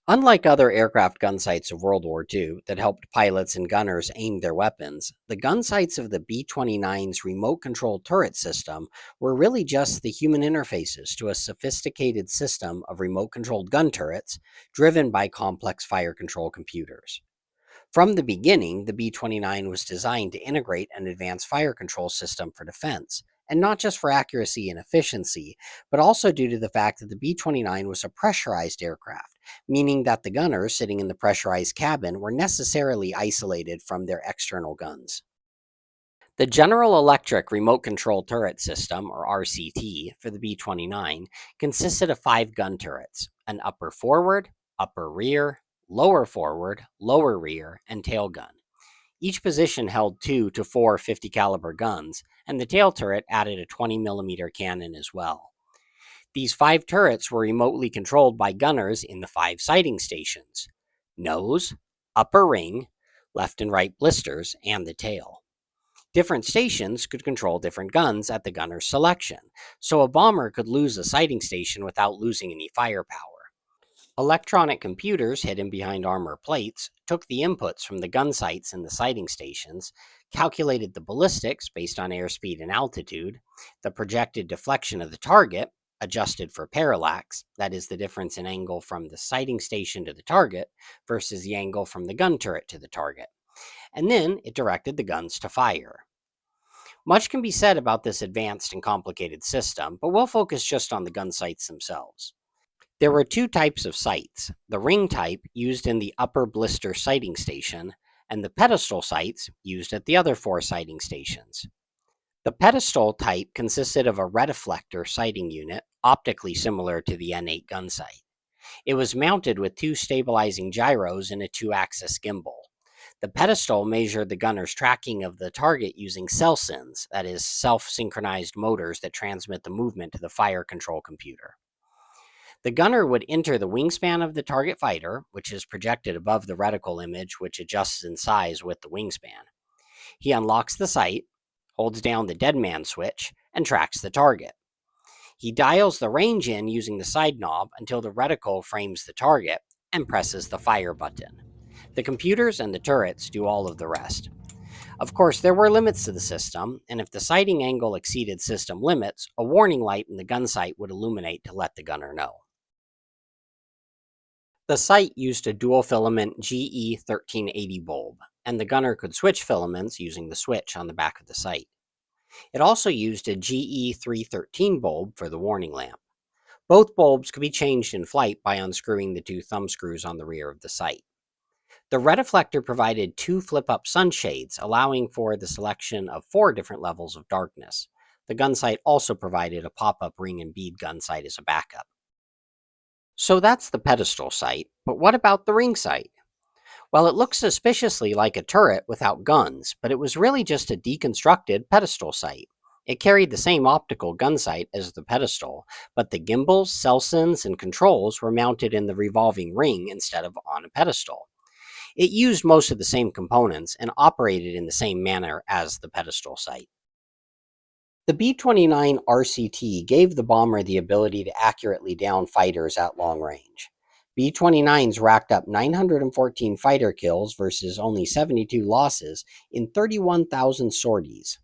Unlike other aircraft gun sights of World War II that helped pilots and gunners aim their weapons, the gun sights of the B-29's remote control turret system were really just the human interfaces to a sophisticated system of remote controlled gun turrets driven by complex fire control computers. From the beginning, the B-29 was designed to integrate an advanced fire control system for defense, and not just for accuracy and efficiency, but also due to the fact that the B-29 was a pressurized aircraft, meaning that the gunners sitting in the pressurized cabin were necessarily isolated from their external guns. The General Electric Remote Control Turret System, or RCT, for the B-29 consisted of 5 gun turrets: an upper forward, upper rear, lower forward, lower rear, and tail gun. Each position held 2 to 4 50 caliber guns, and the tail turret added a 20 mm cannon as well. These 5 turrets were remotely controlled by gunners in the 5 sighting stations: nose, upper ring, left and right blisters, and the tail. Different stations could control different guns at the gunner's selection, so a bomber could lose a sighting station without losing any firepower. Electronic computers hidden behind armor plates took the inputs from the gun sights in the sighting stations, calculated the ballistics based on airspeed and altitude, the projected deflection of the target, adjusted for parallax, that is the difference in angle from the sighting station to the target versus the angle from the gun turret to the target, and then it directed the guns to fire. Much can be said about this advanced and complicated system, but we'll focus just on the gun sights themselves. There were 2 types of sights: the ring type used in the upper blister sighting station, and the pedestal sights used at the other 4 sighting stations. The pedestal type consisted of a retiflector sighting unit, optically similar to the N8 gun sight. It was mounted with 2 stabilizing gyros and a 2-axis gimbal. The pedestal measured the gunner's tracking of the target using cell-sins, that is, self-synchronized motors that transmit the movement to the fire control computer. The gunner would enter the wingspan of the target fighter, which is projected above the reticle image, which adjusts in size with the wingspan. He unlocks the sight, holds down the dead man switch, and tracks the target. He dials the range in using the side knob until the reticle frames the target and presses the fire button. The computers and the turrets do all of the rest. Of course, there were limits to the system, and if the sighting angle exceeded system limits, a warning light in the gun sight would illuminate to let the gunner know. The sight used a dual-filament GE1380 bulb, and the gunner could switch filaments using the switch on the back of the sight. It also used a GE313 bulb for the warning lamp. Both bulbs could be changed in flight by unscrewing the 2 thumb screws on the rear of the sight. The retiflector provided 2 flip-up sunshades, allowing for the selection of 4 different levels of darkness. The gun sight also provided a pop-up ring and bead gun sight as a backup. So that's the pedestal sight, but what about the ring sight? Well, it looks suspiciously like a turret without guns, but it was really just a deconstructed pedestal sight. It carried the same optical gun sight as the pedestal, but the gimbals, cell-sins, and controls were mounted in the revolving ring instead of on a pedestal. It used most of the same components and operated in the same manner as the pedestal sight. The B-29 RCT gave the bomber the ability to accurately down fighters at long range. B-29s racked up 914 fighter kills versus only 72 losses in 31,000 sorties.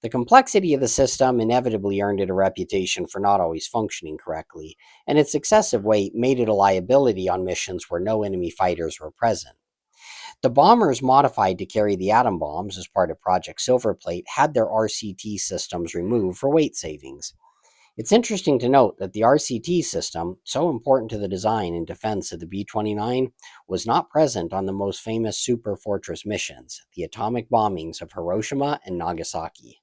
The complexity of the system inevitably earned it a reputation for not always functioning correctly, and its excessive weight made it a liability on missions where no enemy fighters were present. The bombers modified to carry the atom bombs as part of Project Silverplate had their RCT systems removed for weight savings. It's interesting to note that the RCT system, so important to the design and defense of the B-29, was not present on the most famous Super Fortress missions, the atomic bombings of Hiroshima and Nagasaki.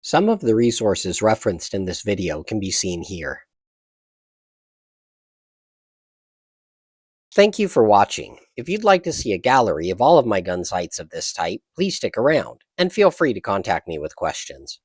Some of the resources referenced in this video can be seen here. Thank you for watching. If you'd like to see a gallery of all of my gun sights of this type, please stick around, and feel free to contact me with questions.